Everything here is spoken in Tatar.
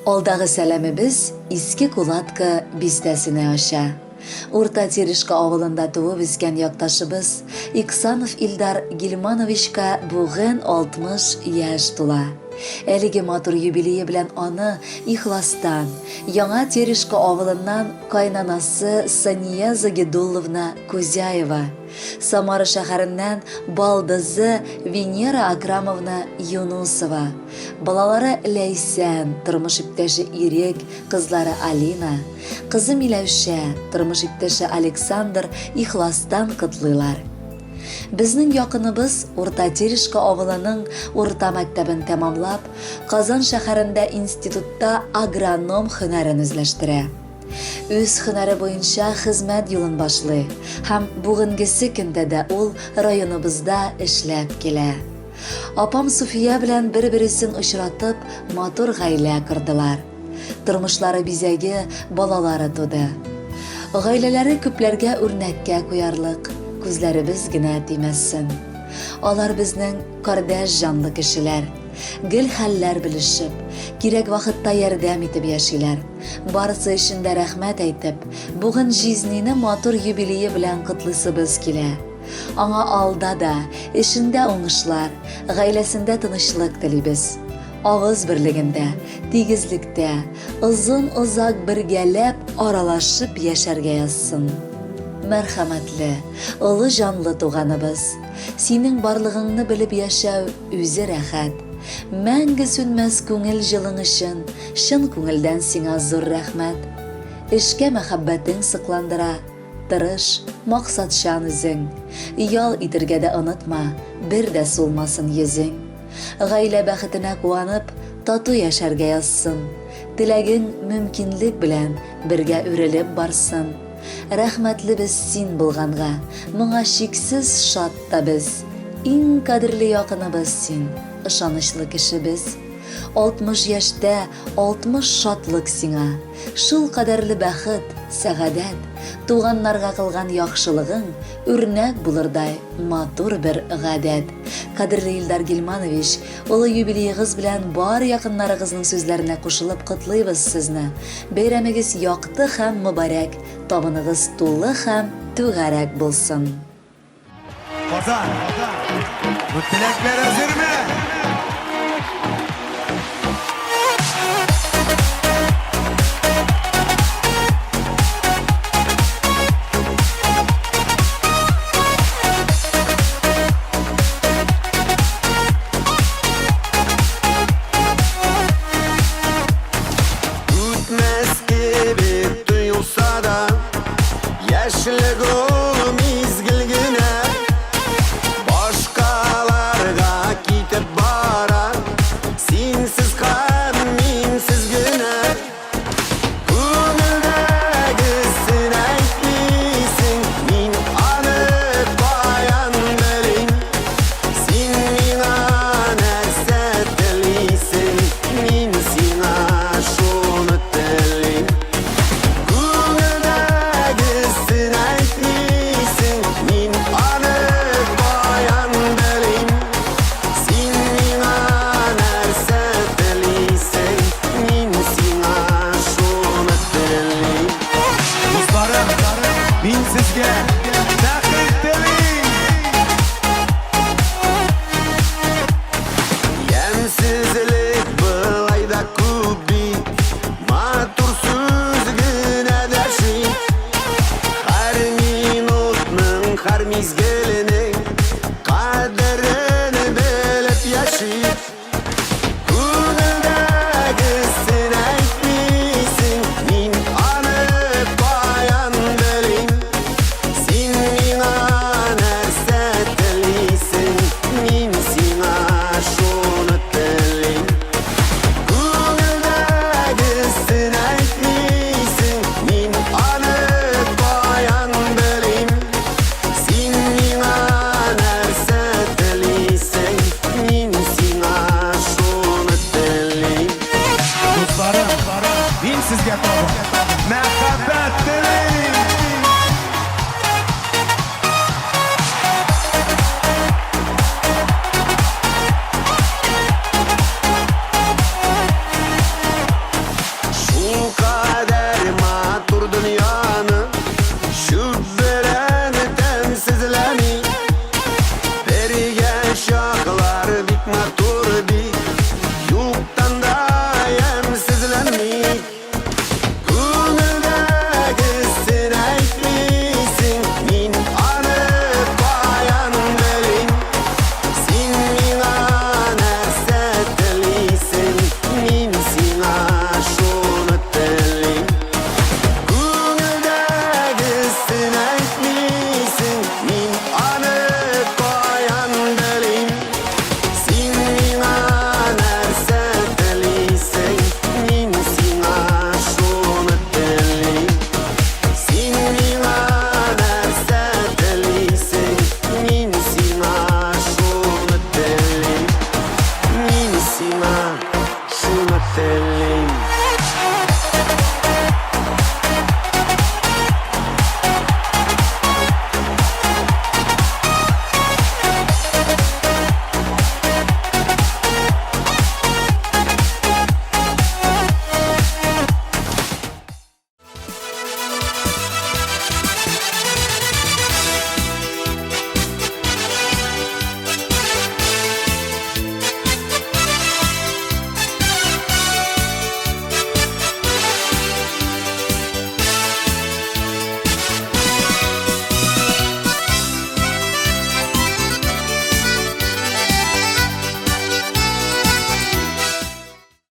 Алдағы сәлемебез Иске Кулатка бистәсенә аша. Урта Терешка авылында туып үскән якташыбыз Иксанов Илдар Гилмановичка бүген 60 яшь тула. Әлеге матур юбилее белән аны ихластан, Яңа Терешка авылыннан кайнанасы Сания Загидулловна Кузяева, Самара шәһәреннән балдызы Венера Акрамовна Юнусова, балалары Ләйсән, тормыш иптәше Ирек, кызлары Алина, кызы Миләүшә, тормыш иптәше Александр ихластан котлыйлар. Безнең якыныбыз Урта Терешка авылының урта мәктәбен тәмамлап, Казан шәһәрендә институтта агроном һөнәрен үзләштерә. Үз һөнәре буенча хезмәт юлын башлый һәм бүгенгесе көндә дә ул районыбызда эшләп килә. Апам Суфия белән бер-берсен очратып, матур гаилә кордылар. Тормышлары бизәге, балалары туды. Гаиләләре күпләргә үрнәккә куярлык. Күзләребез генә тимәссен. Алар безнең кардәш җанлы кешеләр. Гел хәлләр белешеп, кирәк вакытта ярдәм итеп яшиләр. Барысы өчен дә рәхмәт әйтеп, бүген жизнине матур юбилее белән котлыйсыбыз килә. Аңа алда да, эшендә уңышлар, гаиләсендә тынычлык телибез. Авыз берлегендә, тигезлектә, озын-озак бергәләп, аралашып яшәргә язсын. Мәрхәмәтле, олы җанлы туганыбыз, синең барлыгыңны белеп яшәү үзе рәхәт. Мәңге сүнмәс күңел җылың өчен, чын күңелдән сиңа зур рәхмәт. Эшкә мәхәббәтең сыкландыра, тырыш, максатчан үзең. Ял итергә дә онытма, бер дә сулмасын йөзең. Гаилә бәхетенә куанып, тату яшәргә язсын. Теләгең мөмкинлек белән бергә үрелеп барсын. Рәхмәтле без син булганга, моңа чиксез шат та без. Иң кадерле якыныбыз син, ышанычлы кешебез. 60 яшьтә 60 шатлык сиңа. Шул кадәрле бәхет, сәгадәт, туганнарга кылган яхшылыгың үрнәк булырдай матур бер гадәт. Кадерле Илдар Гилманович, улы юбилеегыз белән бар якыннарыгызның сүзләренә кушылып котлыйбыз сезне. Бәйрәмегез якты һәм мөбарәк, табыныгыз тулы һәм түгәрәк булсын. Казан, bu tilekler hazır mı? Ütmez gibi duyulsa da yaşlı ol mizgil güne. Başkalarga kitip bara, sinsiz kan minsiz güne. Gönüldegisin aytmıysin, min anıp bayan belin. Sin mina nerse teliysin, min sina şunu telin. Gönüldegisin aytmıysin, min anıp bayan belin. Sin mina nerse teliysin, min sina şunu telin. Dostlarım, min sizge takip telin. Yemsizlik bılayda kubik, matur süzgüne deşik. Her minutның, her mizgilinin kaderini bilip yaşayıp. Gönüldegisin aytmıysin, min anıp bayan belin. Sin mina nerse teliysin, min sina şunu telin. Gönüldegisin aytmıysin, min anıp bayan belin. Sin mina nerse teliysin, min sina şunu telin. Dostlarım, min sizge to'g'ri. Merhaba.